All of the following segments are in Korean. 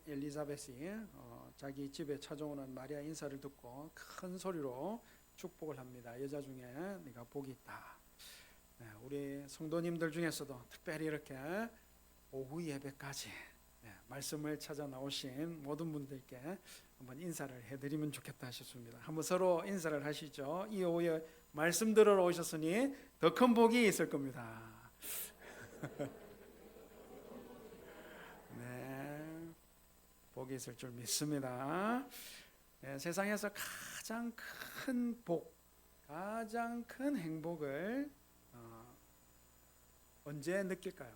엘리자벳이 자기 집에 찾아오는 마리아 인사를 듣고 큰 소리로 축복을 합니다. 여자 중에 네가 복이 있다. 우리 성도님들 중에서도 특별히 이렇게 오후 예배까지 말씀을 찾아 나오신 모든 분들께 한번 인사를 해드리면 좋겠다 싶습니다. 한번 서로 인사를 하시죠. 이 오후에 말씀 들으러 오셨으니 더 큰 복이 있을 겁니다. 네, 복이 있을 줄 믿습니다. 세상에서 가장 큰 복, 가장 큰 행복을 언제 느낄까요?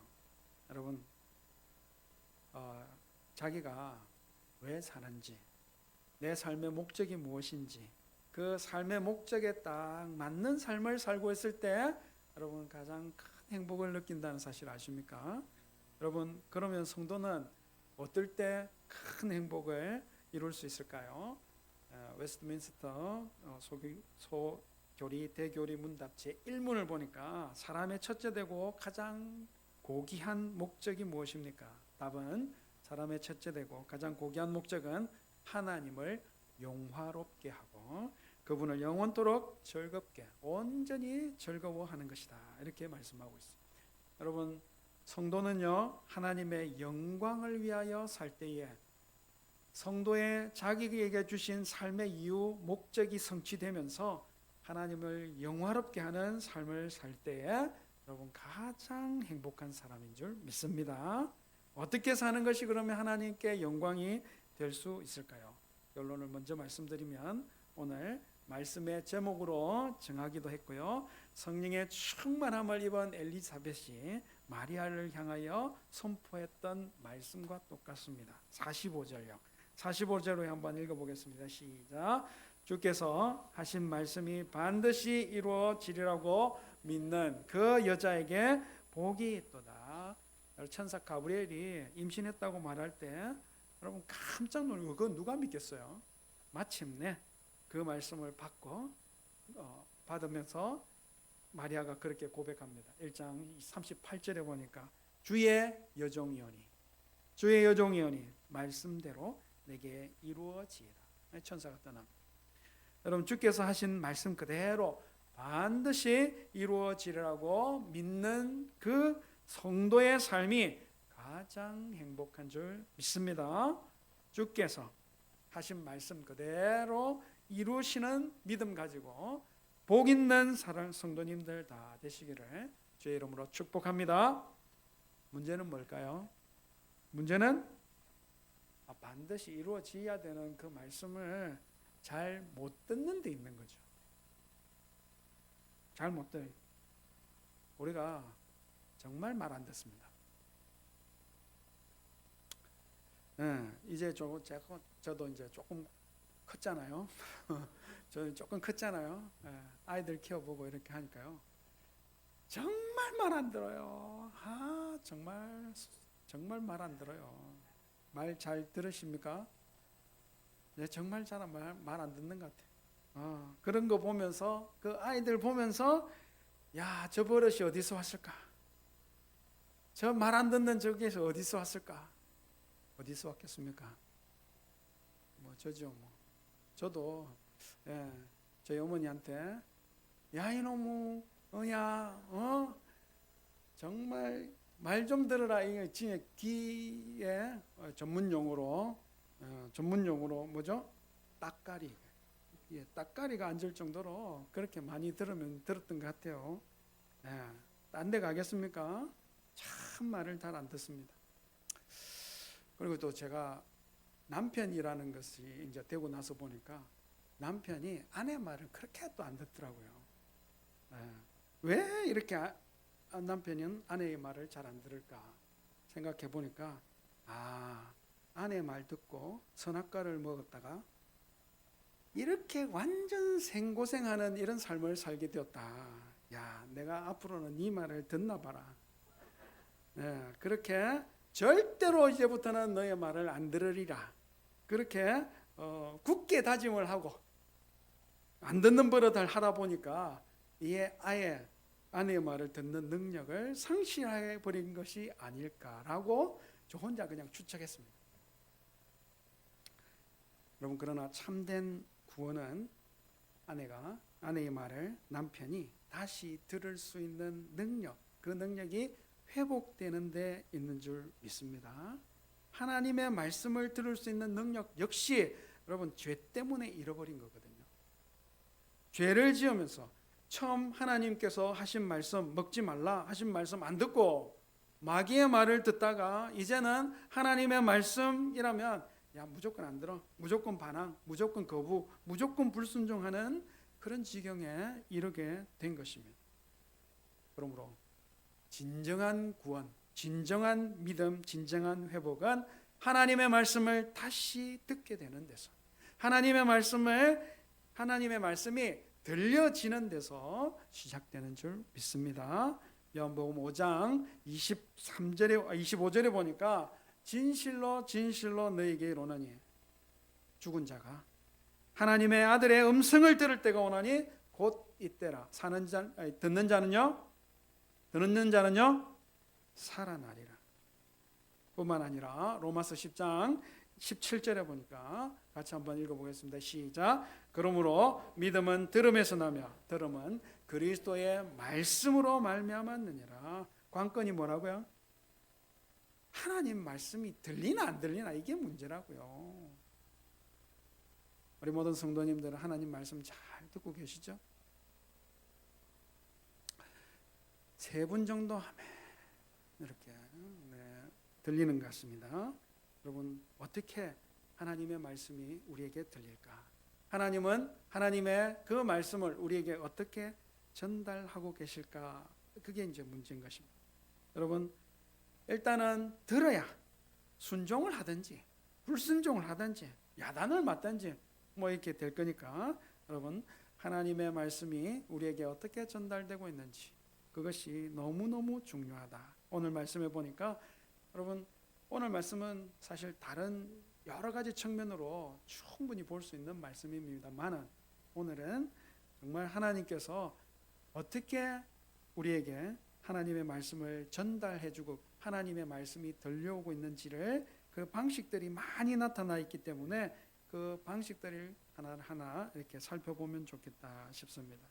여러분, 자기가 왜 사는지, 내 삶의 목적이 무엇인지, 그 삶의 목적에 딱 맞는 삶을 살고 있을 때 여러분 가장 큰 행복을 느낀다는 사실 아십니까? 여러분, 그러면 성도는 어떨 때 큰 행복을 이룰 수 있을까요? 웨스트민스터 소교리 대교리 문답 제1문을 보니까 사람의 첫째 되고 가장 고귀한 목적이 무엇입니까? 답은 사람의 첫째 되고 가장 고귀한 목적은 하나님을 영화롭게 하고 그분을 영원토록 즐겁게 온전히 즐거워하는 것이다. 이렇게 말씀하고 있습니다. 여러분, 성도는요 하나님의 영광을 위하여 살 때에 성도의 자기에게 주신 삶의 이유 목적이 성취되면서 하나님을 영화롭게 하는 삶을 살 때에 여러분 가장 행복한 사람인 줄 믿습니다. 어떻게 사는 것이 그러면 하나님께 영광이 될 수 있을까요? 결론을 먼저 말씀드리면 오늘 말씀의 제목으로 정하기도 했고요. 성령의 충만함을 입은 엘리사벳이 마리아를 향하여 선포했던 말씀과 똑같습니다. 45절요. 45절로 한번 읽어보겠습니다. 시작. 주께서 하신 말씀이 반드시 이루어지리라고 믿는 그 여자에게 복이 있도다. 천사 가브리엘이 임신했다고 말할 때 여러분 깜짝 놀라고 그건 누가 믿겠어요? 마침내 그 말씀을 받으면서 마리아가 그렇게 고백합니다. 1장 38절에 보니까 주의 여종이오니 말씀대로 내게 이루어지리라. 천사가 떠납니다. 여러분 주께서 하신 말씀 그대로 반드시 이루어지리라고 믿는 그 성도의 삶이 가장 행복한 줄 믿습니다. 주께서 하신 말씀 그대로 이루시는 믿음 가지고 복 있는 사랑 성도님들 다 되시기를 주의 이름으로 축복합니다. 문제는 뭘까요? 문제는 반드시 이루어져야 되는 그 말씀을 잘 못 듣는 데 있는 거죠. 잘 못 들어요. 우리가 정말 말 안 듣습니다. 이제 저도 이제 조금 컸잖아요. 저는 조금 컸잖아요. 아이들 키워보고 이렇게 하니까요. 정말 말 안 들어요. 정말 말 안 들어요. 말 잘 들으십니까? 네, 정말 잘 말 안 듣는 것 같아요. 그런 거 보면서 그 아이들 보면서 야, 저 버릇이 어디서 왔을까? 저 말 안 듣는 저기에서 어디서 왔을까? 어디서 왔겠습니까? 저죠. 저도 저희 어머니한테 야 이놈의 정말 말 좀 들어라. 이게 귀에 전문용어로 뭐죠? 따까리. 따까리가 앉을 정도로 그렇게 많이 들었던 것 같아요. 딴 데 가겠습니까? 참 말을 잘 안 듣습니다. 그리고 또 제가 남편이라는 것이 이제 되고 나서 보니까 남편이 아내 말을 그렇게 또 안 듣더라고요. 왜 이렇게 남편은 아내의 말을 잘 안 들을까 생각해 보니까 아내 말 듣고 선악과를 먹었다가 이렇게 완전 생고생하는 이런 삶을 살게 되었다. 야, 내가 앞으로는 네 말을 듣나 봐라. 그렇게 절대로 이제부터는 너의 말을 안 들으리라. 그렇게 굳게 다짐을 하고 안 듣는 버릇을 하다 보니까 이게 아예 아내의 말을 듣는 능력을 상실해 버린 것이 아닐까라고 저 혼자 그냥 추측했습니다. 여러분, 그러나 참된 구원은 아내의 말을 남편이 다시 들을 수 있는 능력, 그 능력이 회복되는 데 있는 줄 믿습니다. 하나님의 말씀을 들을 수 있는 능력 역시 여러분, 죄 때문에 잃어버린 거거든요. 죄를 지으면서 처음 하나님께서 하신 말씀, 먹지 말라 하신 말씀 안 듣고 마귀의 말을 듣다가 이제는 하나님의 말씀이라면 무조건 안 들어, 무조건 반항, 무조건 거부, 무조건 불순종하는 그런 지경에 이르게 된 것입니다. 그러므로 진정한 구원, 진정한 믿음, 진정한 회복은 하나님의 말씀을 다시 듣게 되는 데서, 하나님의 말씀이 들려지는 데서 시작되는 줄 믿습니다. 요한복음 5장 25절에 보니까 진실로 진실로 너희에게 이르노니 죽은 자가 하나님의 아들의 음성을 들을 때가 오나니 곧 이때라. 듣는 자는요 살아나리라. 뿐만 아니라 로마서 10장 17절에 보니까 같이 한번 읽어보겠습니다. 시작. 그러므로 믿음은 들음에서 나며 들음은 그리스도의 말씀으로 말미암았느니라. 관건이 뭐라고요? 하나님 말씀이 들리나 안 들리나 이게 문제라고요. 우리 모든 성도님들은 하나님 말씀 잘 듣고 계시죠? 3분 정도 하면 이렇게 들리는 것 같습니다. 여러분, 어떻게 하나님의 말씀이 우리에게 들릴까? 하나님은 하나님의 그 말씀을 우리에게 어떻게 전달하고 계실까? 그게 이제 문제인 것입니다. 여러분, 일단은 들어야 순종을 하든지 불순종을 하든지 야단을 맞든지 이렇게 될 거니까 여러분, 하나님의 말씀이 우리에게 어떻게 전달되고 있는지 그것이 너무너무 중요하다. 오늘 말씀해 보니까 여러분, 오늘 말씀은 사실 다른 여러 가지 측면으로 충분히 볼 수 있는 말씀입니다만 오늘은 정말 하나님께서 어떻게 우리에게 하나님의 말씀을 전달해주고 하나님의 말씀이 들려오고 있는지를 그 방식들이 많이 나타나 있기 때문에 그 방식들을 하나하나 이렇게 살펴보면 좋겠다 싶습니다.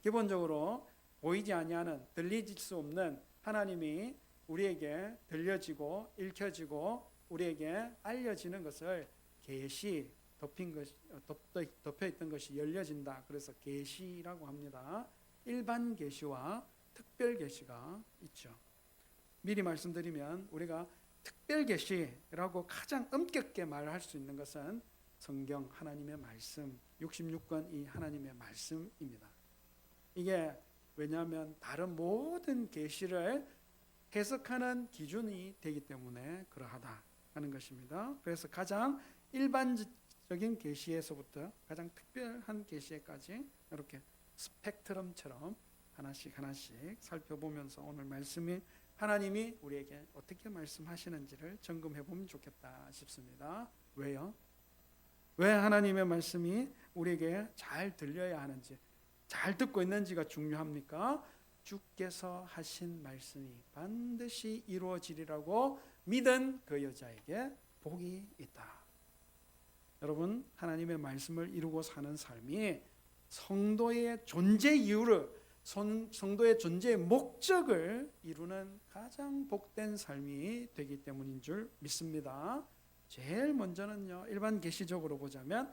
기본적으로 보이지 아니하는, 들리질 수 없는 하나님이 우리에게 들려지고 읽혀지고 우리에게 알려지는 것을 계시, 덮여 있던 것이 열려진다. 그래서 계시라고 합니다. 일반 계시와 특별 계시가 있죠. 미리 말씀드리면 우리가 특별 계시라고 가장 엄격하게 말할 수 있는 것은 성경 하나님의 말씀 66권 이 하나님의 말씀입니다. 이게 왜냐하면 다른 모든 계시를 해석하는 기준이 되기 때문에 그러하다 하는 것입니다. 그래서 가장 일반적인 계시에서부터 가장 특별한 계시에까지 이렇게 스펙트럼처럼 하나씩 살펴보면서 오늘 말씀이 하나님이 우리에게 어떻게 말씀하시는지를 점검해 보면 좋겠다 싶습니다. 왜요? 왜 하나님의 말씀이 우리에게 잘 들려야 하는지, 잘 듣고 있는지가 중요합니까? 주께서 하신 말씀이 반드시 이루어지리라고 믿은 그 여자에게 복이 있다. 여러분, 하나님의 말씀을 이루고 사는 삶이 성도의 존재 이유를, 성도의 존재의 목적을 이루는 가장 복된 삶이 되기 때문인 줄 믿습니다. 제일 먼저는요, 일반 계시적으로 보자면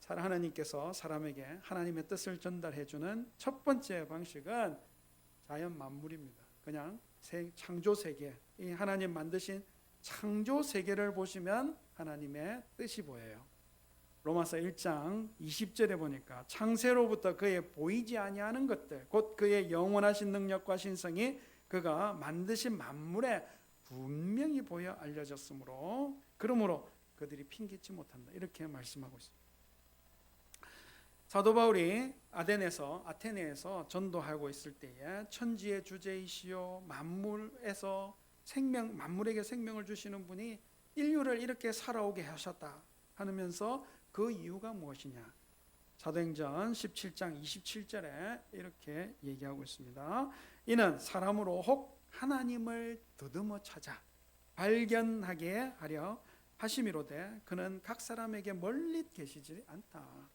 하나님께서 사람에게 하나님의 뜻을 전달해 주는 첫 번째 방식은 자연 만물입니다. 그냥 창조 세계, 이 하나님 만드신 창조 세계를 보시면 하나님의 뜻이 보여요. 로마서 1장 20절에 보니까 창세로부터 그의 보이지 아니하는 것들, 곧 그의 영원하신 능력과 신성이 그가 만드신 만물에 분명히 보여 알려졌으므로 그러므로 그들이 핑계치 못한다. 이렇게 말씀하고 있습니다. 사도 바울이 아테네에서 전도하고 있을 때에 천지의 주제이시요 만물에서 만물에게 생명을 주시는 분이 인류를 이렇게 살아오게 하셨다 하면서 그 이유가 무엇이냐? 사도행전 17장 27절에 이렇게 얘기하고 있습니다. 이는 사람으로 혹 하나님을 더듬어 찾아 발견하게 하려 하심이로되 그는 각 사람에게 멀리 계시지 않다.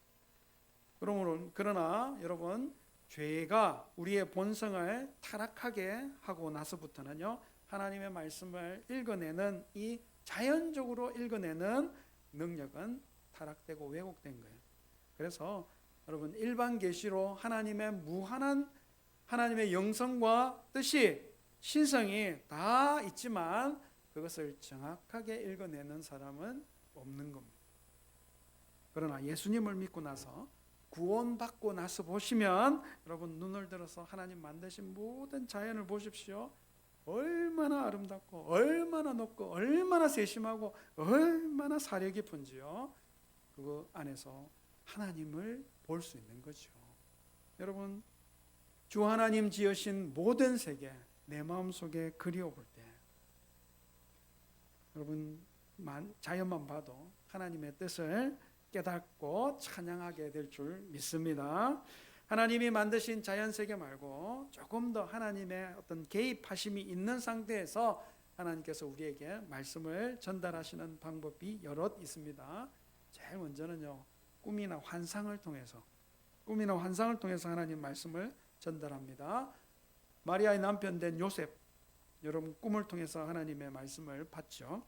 그러나 여러분, 죄가 우리의 본성을 타락하게 하고 나서부터는요, 하나님의 말씀을 읽어내는 이 자연적으로 읽어내는 능력은 타락되고 왜곡된 거예요. 그래서 여러분, 일반 계시로 하나님의 무한한 하나님의 영성과 뜻이, 신성이 다 있지만 그것을 정확하게 읽어내는 사람은 없는 겁니다. 그러나 예수님을 믿고 나서, 구원받고 나서 보시면, 여러분 눈을 들어서 하나님 만드신 모든 자연을 보십시오. 얼마나 아름답고 얼마나 높고 얼마나 세심하고 얼마나 사려 깊은지요. 그 안에서 하나님을 볼 수 있는 거죠. 여러분, 주 하나님 지으신 모든 세계 내 마음속에 그리워볼 때, 여러분 자연만 봐도 하나님의 뜻을 깨닫고 찬양하게 될 줄 믿습니다. 하나님이 만드신 자연세계 말고 조금 더 하나님의 어떤 개입하심이 있는 상태에서 하나님께서 우리에게 말씀을 전달하시는 방법이 여럿 있습니다. 제일 먼저는요, 꿈이나 환상을 통해서 하나님 말씀을 전달합니다. 마리아의 남편 된 요셉, 여러분 꿈을 통해서 하나님의 말씀을 받죠.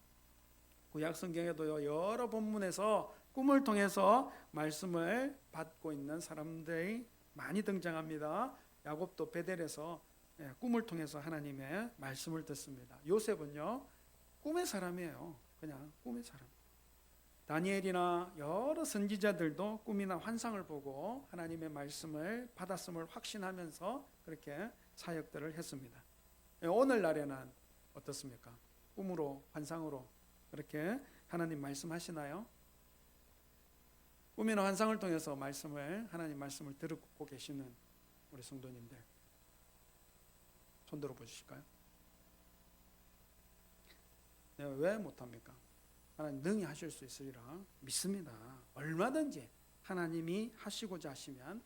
구약 성경에도요, 여러 본문에서 꿈을 통해서 말씀을 받고 있는 사람들이 많이 등장합니다. 야곱도 베델에서 꿈을 통해서 하나님의 말씀을 듣습니다. 요셉은요, 꿈의 사람이에요. 그냥 꿈의 사람. 다니엘이나 여러 선지자들도 꿈이나 환상을 보고 하나님의 말씀을 받았음을 확신하면서 그렇게 사역들을 했습니다. 오늘날에는 어떻습니까? 꿈으로, 환상으로 그렇게 하나님 말씀하시나요? 꿈이나 환상을 통해서 하나님 말씀을 듣고 계시는 우리 성도님들, 손 들어 보실까요? 왜 못합니까? 하나님 능히 하실 수 있으리라 믿습니다. 얼마든지 하나님이 하시고자 하시면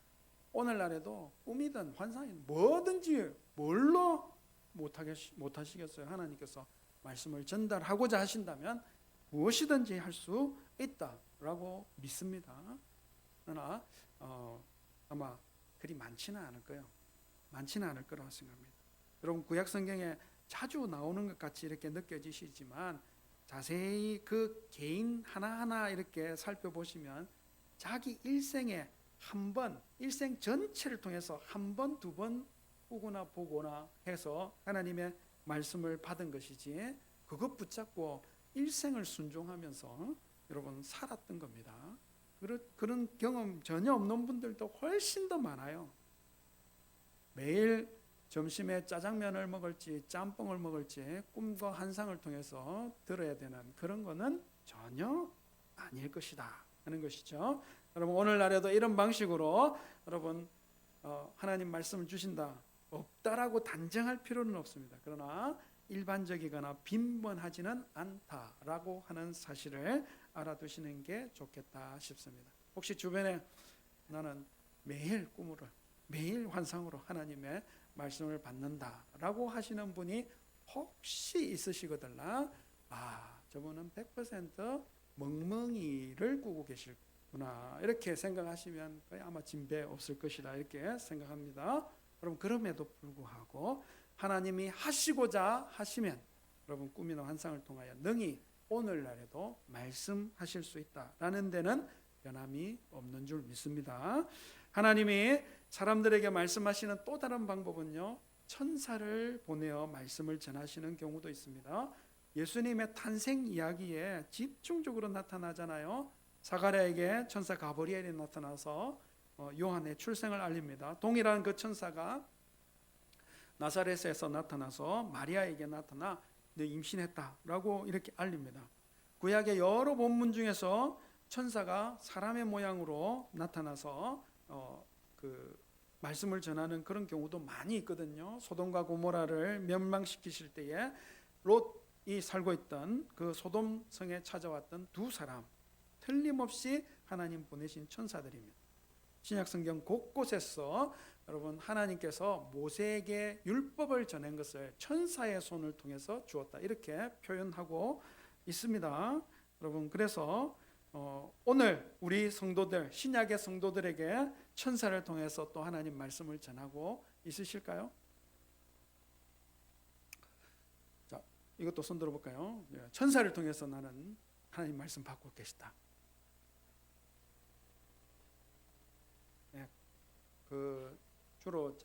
오늘날에도 꿈이든 환상이든 뭐든지 뭘로 못하시겠어요? 하나님께서 말씀을 전달하고자 하신다면 무엇이든지 할 수 있다라고 믿습니다. 그러나 아마 그리 많지는 않을 거예요. 많지는 않을 거라고 생각합니다. 여러분, 구약 성경에 자주 나오는 것 같이 이렇게 느껴지시지만 자세히 그 개인 하나하나 이렇게 살펴보시면 자기 일생에 한 번, 일생 전체를 통해서 한 번, 두 번 꾸거나 보거나 해서 하나님의 말씀을 받은 것이지, 그것 붙잡고 일생을 순종하면서 여러분 살았던 겁니다. 그런 경험 전혀 없는 분들도 훨씬 더 많아요. 매일 점심에 짜장면을 먹을지 짬뽕을 먹을지 꿈과 환상을 통해서 들어야 되는 그런 거는 전혀 아닐 것이다 하는 것이죠. 여러분, 오늘날에도 이런 방식으로 여러분 하나님 말씀을 주신다, 없다라고 단정할 필요는 없습니다. 그러나 일반적이거나 빈번하지는 않다라고 하는 사실을 알아두시는 게 좋겠다 싶습니다. 혹시 주변에 나는 매일 꿈으로, 매일 환상으로 하나님의 말씀을 받는다라고 하시는 분이 혹시 있으시거든요. 저분은 100% 멍멍이를 꾸고 계실구나, 이렇게 생각하시면 거의 아마 진배 없을 것이다 이렇게 생각합니다. 여러분, 그럼에도 불구하고 하나님이 하시고자 하시면 여러분 꿈이나 환상을 통하여 능히 오늘날에도 말씀하실 수 있다라는 데는 변함이 없는 줄 믿습니다. 하나님이 사람들에게 말씀하시는 또 다른 방법은요, 천사를 보내어 말씀을 전하시는 경우도 있습니다. 예수님의 탄생 이야기에 집중적으로 나타나잖아요. 사가랴에게 천사 가브리엘이 나타나서 요한의 출생을 알립니다. 동일한 그 천사가 나사렛에서 나타나서 마리아에게 나타나 너 임신했다라고 이렇게 알립니다. 구약의 여러 본문 중에서 천사가 사람의 모양으로 나타나서 그 말씀을 전하는 그런 경우도 많이 있거든요. 소돔과 고모라를 멸망시키실 때에 롯이 살고 있던 그 소돔 성에 찾아왔던 두 사람, 틀림없이 하나님 보내신 천사들입니다. 신약 성경 곳곳에서 여러분 하나님께서 모세에게 율법을 전한 것을 천사의 손을 통해서 주었다 이렇게 표현하고 있습니다. 여러분, 그래서 오늘 우리 성도들, 신약의 성도들에게 천사를 통해서 또 하나님 말씀을 전하고 있으실까요? 자, 이것도 손 들어볼까요? 천사를 통해서 나는 하나님 말씀 받고 계시다. 주로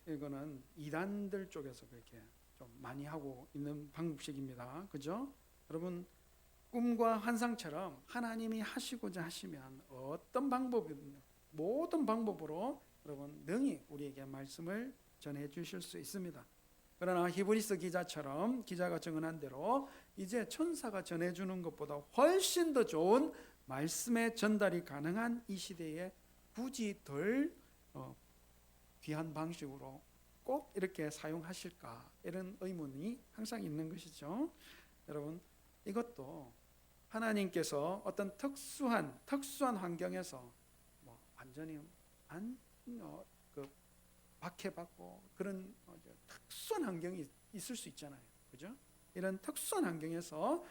이거는 이단들 쪽에서 그렇게 좀 많이 하고 있는 방법식입니다. 그죠? 여러분, 꿈과 환상처럼 하나님이 하시고자 하시면 어떤 방법이든 모든 방법으로 여러분 능히 우리에게 말씀을 전해 주실 수 있습니다. 그러나 히브리서 기자처럼 기자가 증언한 대로 이제 천사가 전해주는 것보다 훨씬 더 좋은 말씀의 전달이 가능한 이 시대에 굳이 덜 귀한 방식으로 꼭 이렇게 사용하실까, 이런 의문이 항상 있는 것이죠. 여러분, 이것도 하나님께서 어떤 특수한 환경에서 완전히 박해받고 그런 특수한 환경이 있을 수 있잖아요. 그죠? 이런 특수한 환경에서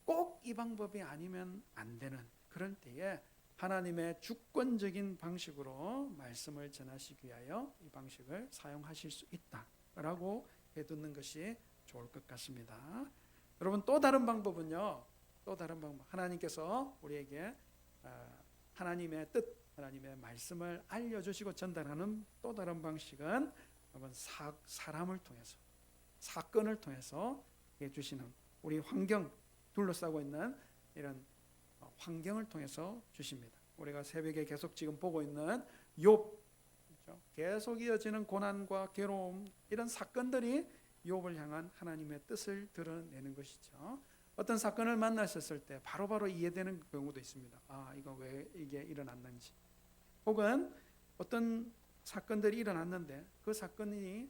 꼭 이 방법이 아니면 안 되는 그런 때에 하나님의 주권적인 방식으로 말씀을 전하시기 위하여 이 방식을 사용하실 수 있다라고 해두는 것이 좋을 것 같습니다. 여러분, 또 다른 방법은요. 또 다른 방법, 하나님께서 우리에게 하나님의 뜻, 하나님의 말씀을 알려주시고 전달하는 또 다른 방식은 여러분, 사람을 통해서, 사건을 통해서 해주시는, 우리 환경, 둘러싸고 있는 이런 환경을 통해서 주십니다. 우리가 새벽에 계속 지금 보고 있는 욥, 계속 이어지는 고난과 괴로움, 이런 사건들이 욥을 향한 하나님의 뜻을 드러내는 것이죠. 어떤 사건을 만나셨을 때 바로바로 이해되는 경우도 있습니다. 이거 왜 이게 일어났는지, 혹은 어떤 사건들이 일어났는데 그 사건이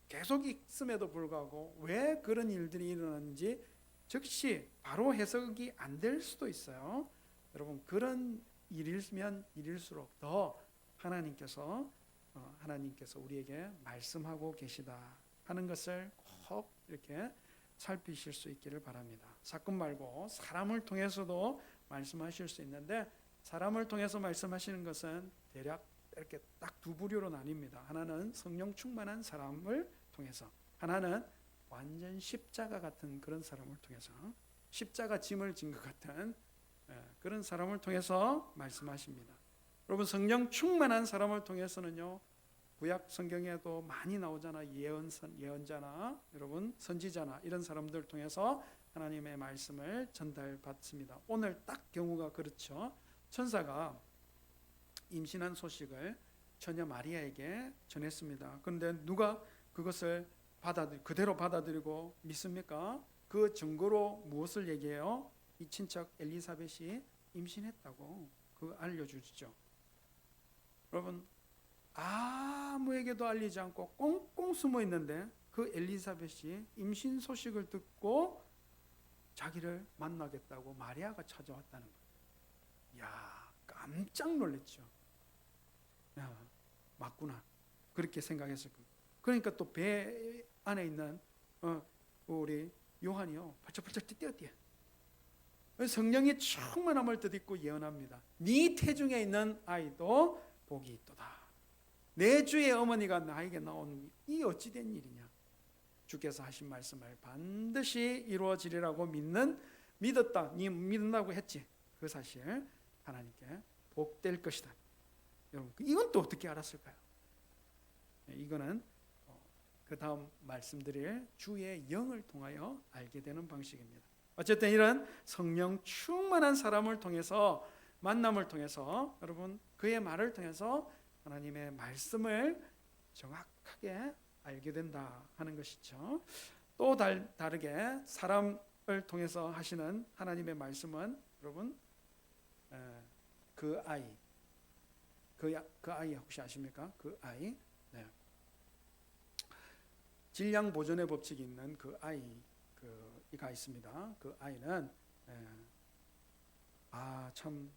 계속 있음에도 불구하고 왜 그런 일들이 일어났는지 즉시 바로 해석이 안 될 수도 있어요. 여러분, 그런 일이면 일일수록 더 하나님께서 우리에게 말씀하고 계시다 하는 것을 꼭 이렇게 살피실 수 있기를 바랍니다. 사건 말고 사람을 통해서도 말씀하실 수 있는데, 사람을 통해서 말씀하시는 것은 대략 이렇게 딱 두 부류로 나뉩니다. 하나는 성령 충만한 사람을 통해서, 하나는 완전 십자가 같은 그런 사람을 통해서, 십자가 짐을 진 것 같은 그런 사람을 통해서 말씀하십니다. 여러분, 성령 충만한 사람을 통해서는요, 구약 성경에도 많이 나오잖아. 예언자나 여러분 선지자나 이런 사람들 통해서 하나님의 말씀을 전달받습니다. 오늘 딱 경우가 그렇죠. 천사가 임신한 소식을 처녀 마리아에게 전했습니다. 그런데 누가 그것을 그대로 받아들이고 믿습니까? 그 증거로 무엇을 얘기해요? 이 친척 엘리사벳이 임신했다고 알려주죠. 여러분, 아무에게도 알리지 않고 꽁꽁 숨어 있는데 그 엘리사벳이 임신 소식을 듣고 자기를 만나겠다고 마리아가 찾아왔다는 거예요. 야, 깜짝 놀랐죠. 야, 맞구나. 그렇게 생각했을 거예요. 그러니까 또 배 안에 있는 우리 요한이요, 벌쩍벌쩍 뛰어뛰어. 성령이 충만함을 뜻있고 예언합니다. 네 태중에 있는 아이도 복이 있도다. 내 주의 어머니가 나에게 나온 이 어찌된 일이냐. 주께서 하신 말씀을 반드시 이루어지리라고 믿었다. 네 믿는다고 했지. 그 사실 하나님께 복될 것이다. 여러분, 이건 또 어떻게 알았을까요? 이거는 그 다음 말씀드릴 주의 영을 통하여 알게 되는 방식입니다. 어쨌든 이런 성령 충만한 사람을 통해서, 만남을 통해서, 여러분 그의 말을 통해서 하나님의 말씀을 정확하게 알게 된다 하는 것이죠. 또 다르게 사람을 통해서 하시는 하나님의 말씀은 여러분 그 아이 혹시 아십니까? 그 아이, 네. 질량 보존의 법칙이 있는 그 아이가 있습니다. 그 아이는 참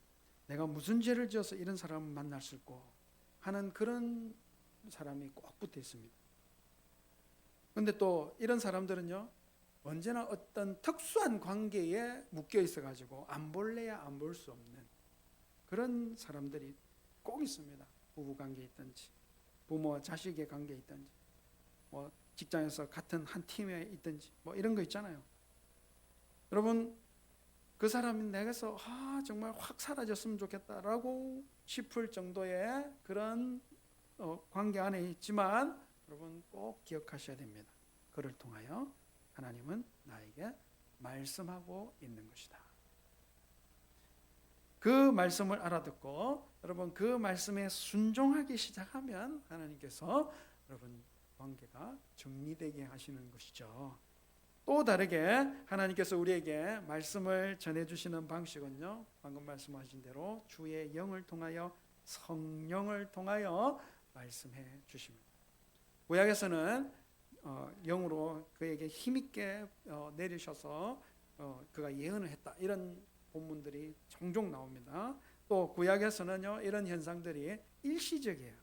내가 무슨 죄를 지어서 이런 사람을 만났을까 하는 그런 사람이 꼭 붙어 있습니다. 그런데 또 이런 사람들은요, 언제나 어떤 특수한 관계에 묶여 있어가지고 안 볼래야 안 볼 수 없는 그런 사람들이 꼭 있습니다. 부부 관계에 있든지 부모와 자식의 관계에 있든지 뭐 직장에서 같은 한 팀에 있든지 뭐 이런 거 있잖아요. 여러분 그 사람이 내게서 정말 확 사라졌으면 좋겠다라고 싶을 정도의 그런 관계 안에 있지만 여러분 꼭 기억하셔야 됩니다. 그를 통하여 하나님은 나에게 말씀하고 있는 것이다. 그 말씀을 알아듣고 여러분 그 말씀에 순종하기 시작하면 하나님께서 여러분 관계가 정리되게 하시는 것이죠. 또 다르게 하나님께서 우리에게 말씀을 전해주시는 방식은요, 방금 말씀하신 대로 주의 영을 통하여 성령을 통하여 말씀해 주십니다. 구약에서는 영으로 그에게 힘있게 내리셔서 그가 예언을 했다, 이런 본문들이 종종 나옵니다. 또 구약에서는요, 이런 현상들이 일시적이에요.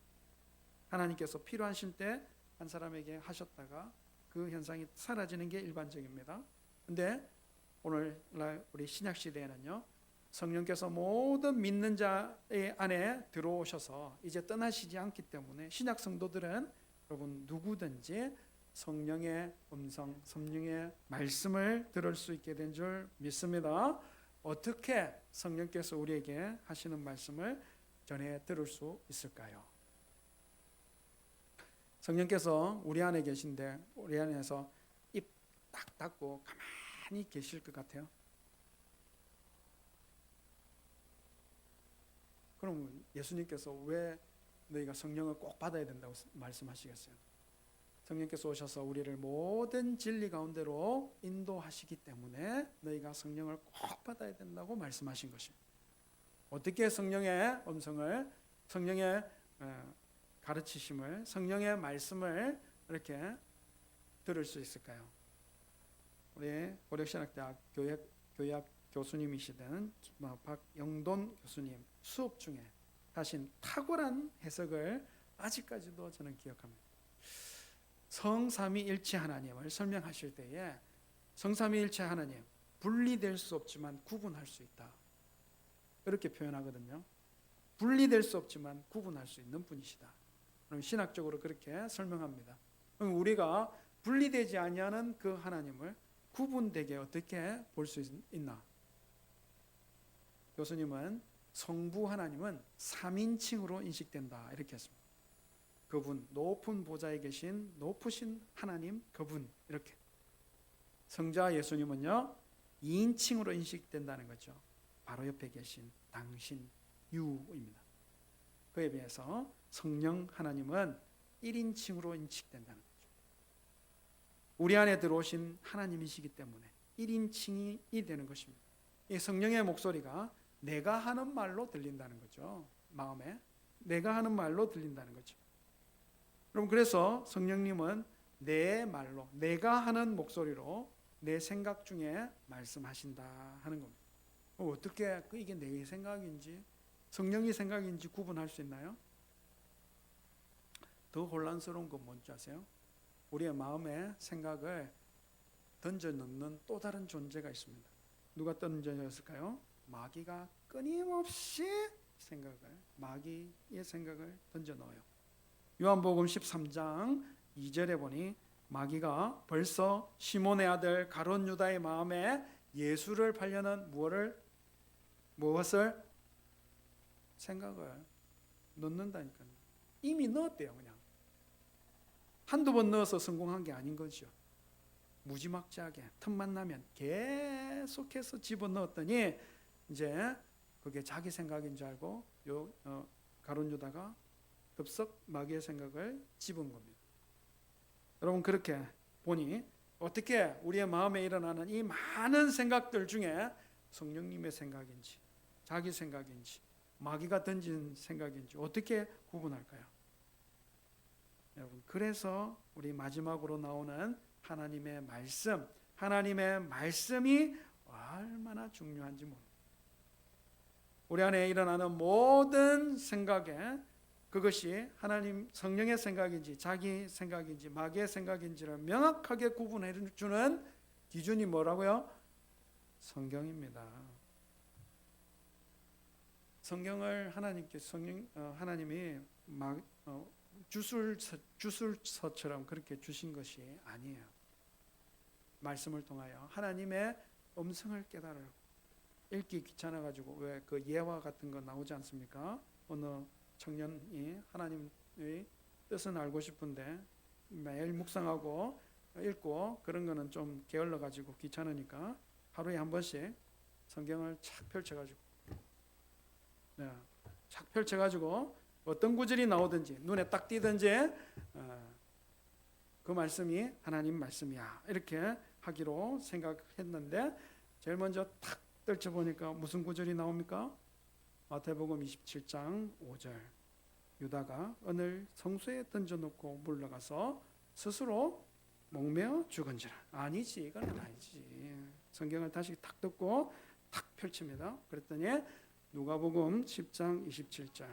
하나님께서 필요하신 때 한 사람에게 하셨다가 그 현상이 사라지는 게 일반적입니다. 근데 오늘날 우리 신약 시대에는요, 성령께서 모든 믿는 자의 안에 들어오셔서 이제 떠나시지 않기 때문에 신약 성도들은 여러분 누구든지 성령의 음성, 성령의 말씀을 들을 수 있게 된 줄 믿습니다. 어떻게 성령께서 우리에게 하시는 말씀을 전해 들을 수 있을까요? 성령께서 우리 안에 계신데 우리 안에서 입 딱 닫고 가만히 계실 것 같아요? 그럼 예수님께서 왜 너희가 성령을 꼭 받아야 된다고 말씀하시겠어요? 성령께서 오셔서 우리를 모든 진리 가운데로 인도하시기 때문에 너희가 성령을 꼭 받아야 된다고 말씀하신 것입니다. 어떻게 성령의 음성을, 성령의 가르치심을, 성령의 말씀을 이렇게 들을 수 있을까요? 우리 고려신학대학 교약 교수님이시던 박영돈 교수님 수업 중에 하신 탁월한 해석을 아직까지도 저는 기억합니다. 성삼위일체 하나님을 설명하실 때에 성삼위일체 하나님, 분리될 수 없지만 구분할 수 있다, 이렇게 표현하거든요. 분리될 수 없지만 구분할 수 있는 분이시다. 그럼 신학적으로 그렇게 설명합니다. 그럼 우리가 분리되지 아니하는 그 하나님을 구분되게 어떻게 볼 수 있나? 교수님은 성부 하나님은 3인칭으로 인식된다, 이렇게 했습니다. 그분, 높은 보좌에 계신 높으신 하나님 그분, 이렇게. 성자 예수님은요 2인칭으로 인식된다는 거죠. 바로 옆에 계신 당신 유입니다. 그에 비해서 성령 하나님은 1인칭으로 인식된다는 거죠. 우리 안에 들어오신 하나님이시기 때문에 1인칭이 되는 것입니다. 이 성령의 목소리가 내가 하는 말로 들린다는 거죠. 마음에 내가 하는 말로 들린다는 거죠. 그럼 그래서 성령님은 내 말로, 내가 하는 목소리로 내 생각 중에 말씀하신다 하는 겁니다. 어떻게 이게 내 생각인지 성령의 생각인지 구분할 수 있나요? 더 혼란스러운 건 뭔지 아세요? 우리의 마음에 생각을 던져넣는 또 다른 존재가 있습니다. 누가 던져넣었을까요? 마귀가 끊임없이 마귀의 생각을 던져넣어요. 요한복음 13장 2절에 보니 마귀가 벌써 시몬의 아들 가룟 유다의 마음에 예수를 팔려는 무엇을? 생각을 넣는다니까요. 이미 넣었대요. 그냥 한두 번 넣어서 성공한 게 아닌 거죠. 무지막지하게 틈만 나면 계속해서 집어넣었더니 이제 그게 자기 생각인 줄 알고 가룟 유다가 급속 마귀의 생각을 집은 겁니다. 여러분 그렇게 보니 어떻게 우리의 마음에 일어나는 이 많은 생각들 중에 성령님의 생각인지 자기 생각인지 마귀가 던진 생각인지 어떻게 구분할까요? 여러분 그래서 우리 마지막으로 나오는 하나님의 말씀, 하나님의 말씀이 얼마나 중요한지 모릅니다. 우리 안에 일어나는 모든 생각에 그것이 하나님 성령의 생각인지 자기 생각인지 마귀의 생각인지를 명확하게 구분해 주는 기준이 뭐라고요? 성경입니다. 성경을 하나님이 막 주술서처럼 그렇게 주신 것이 아니에요. 말씀을 통하여 하나님의 음성을 깨달으라고. 읽기 귀찮아가지고 왜 그 예화 같은 거 나오지 않습니까? 어느 청년이 하나님의 뜻은 알고 싶은데 매일 묵상하고 읽고 그런 거는 좀 게을러가지고 귀찮으니까 하루에 한 번씩 성경을 착 펼쳐가지고 착 펼쳐가지고 어떤 구절이 나오든지 눈에 딱 띄든지 그 말씀이 하나님 말씀이야 이렇게 하기로 생각했는데 제일 먼저 탁 떨쳐보니까 무슨 구절이 나옵니까? 마태복음 27장 5절 유다가 은을 성소에 던져놓고 물러가서 스스로 목매어 죽은지라. 아니지, 이건 아니지. 성경을 다시 탁 뜯고 탁 펼칩니다. 그랬더니 누가복음 10장 27절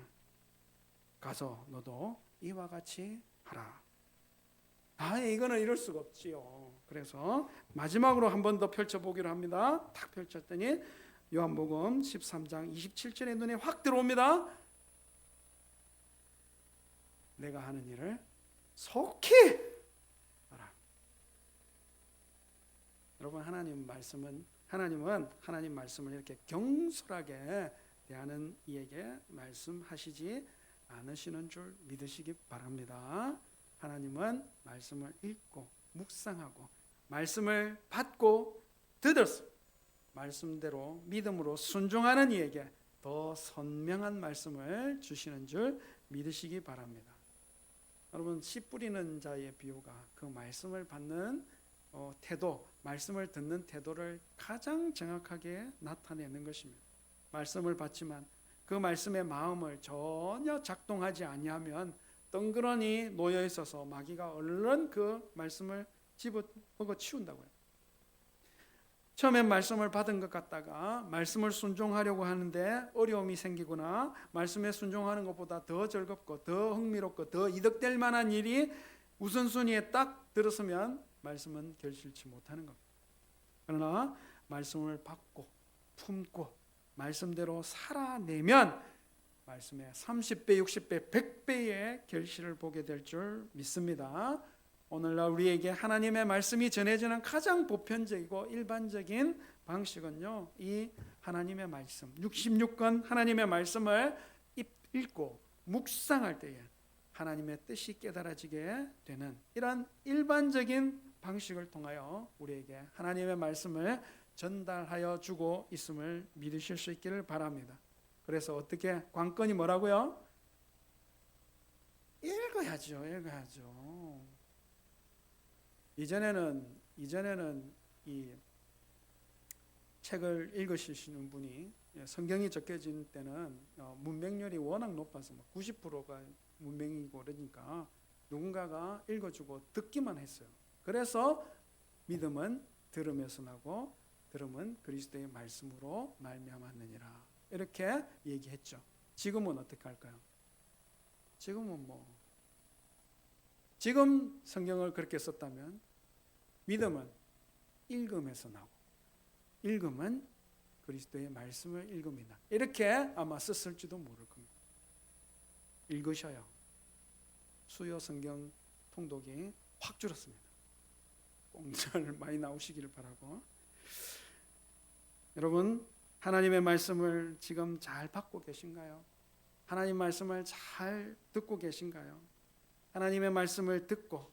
가서 너도 이와 같이 하라. 이거는 이럴 수가 없지요. 그래서 마지막으로 한 번 더 펼쳐보기로 합니다. 탁 펼쳤더니 요한복음 13장 27절에 눈에 확 들어옵니다. 내가 하는 일을 속히 하라. 여러분, 하나님은 하나님 말씀을 이렇게 경솔하게 대하는 이에게 말씀하시지 않으시는 줄 믿으시기 바랍니다. 하나님은 말씀을 읽고 묵상하고 말씀을 받고 들어서 말씀대로 믿음으로 순종하는 이에게 더 선명한 말씀을 주시는 줄 믿으시기 바랍니다. 여러분, 씨 뿌리는 자의 비유가 그 말씀을 받는 태도, 말씀을 듣는 태도를 가장 정확하게 나타내는 것입니다. 말씀을 받지만 그 말씀의 마음을 전혀 작동하지 아니하면 덩그러니 놓여 있어서 마귀가 얼른 그 말씀을 집어먹어 치운다고요. 처음엔 말씀을 받은 것 같다가 말씀을 순종하려고 하는데 어려움이 생기거나 말씀에 순종하는 것보다 더 즐겁고 더 흥미롭고 더 이득될 만한 일이 우선순위에 딱 들어서면 말씀은 결실치 못하는 겁니다. 그러나 말씀을 받고 품고 말씀대로 살아내면 말씀에 30배, 60배, 100배의 결실을 보게 될 줄 믿습니다. 오늘날 우리에게 하나님의 말씀이 전해지는 가장 보편적이고 일반적인 방식은요, 이 하나님의 말씀 66권 하나님의 말씀을 읽고 묵상할 때에 하나님의 뜻이 깨달아지게 되는 이런 일반적인 방식을 통하여 우리에게 하나님의 말씀을 전달하여 주고 있음을 믿으실 수 있기를 바랍니다. 그래서 어떻게 관건이 뭐라고요? 읽어야죠. 이전에는 이 책을 읽으시는 분이 성경이 적혀진 때는 문맹률이 워낙 높아서 90%가 문맹이고 그러니까 누군가가 읽어주고 듣기만 했어요. 그래서 믿음은 들음에서 나고 들음은 그리스도의 말씀으로 말미암았느니라 이렇게 얘기했죠. 지금은 어떻게 할까요? 지금 성경을 그렇게 썼다면 믿음은 읽음에서 나고 읽음은 그리스도의 말씀을 읽음이다. 이렇게 아마 썼을지도 모를 겁니다. 읽으셔요. 수요 성경 통독이 확 줄었습니다. 공짜를 많이 나오시기를 바라고. 여러분, 하나님의 말씀을 지금 잘 받고 계신가요? 하나님 말씀을 잘 듣고 계신가요? 하나님의 말씀을 듣고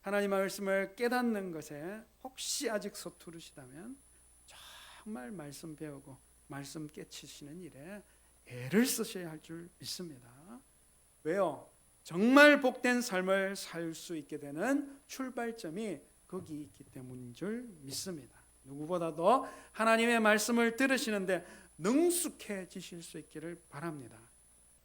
하나님의 말씀을 깨닫는 것에 혹시 아직 서투르시다면 정말 말씀 배우고 말씀 깨치시는 일에 애를 쓰셔야 할 줄 믿습니다. 왜요? 정말 복된 삶을 살 수 있게 되는 출발점이 거기 있기 때문인 줄 믿습니다. 누구보다도 하나님의 말씀을 들으시는데 능숙해지실 수 있기를 바랍니다.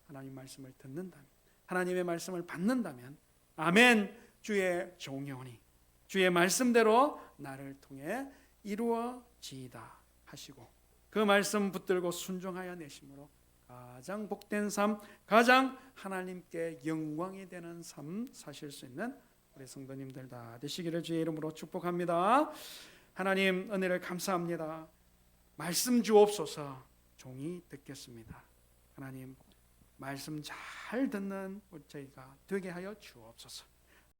하나님 말씀을 듣는다면, 하나님의 말씀을 받는다면 아멘, 주의 종이오니 주의 말씀대로 나를 통해 이루어지이다 하시고 그 말씀 붙들고 순종하여 내심으로 가장 복된 삶, 가장 하나님께 영광이 되는 삶 사실 수 있는 우리 성도님들 다 되시기를 주의 이름으로 축복합니다. 하나님 은혜를 감사합니다. 말씀 주옵소서. 종이 듣겠습니다. 하나님 말씀 잘 듣는 저희가 되게 하여 주옵소서.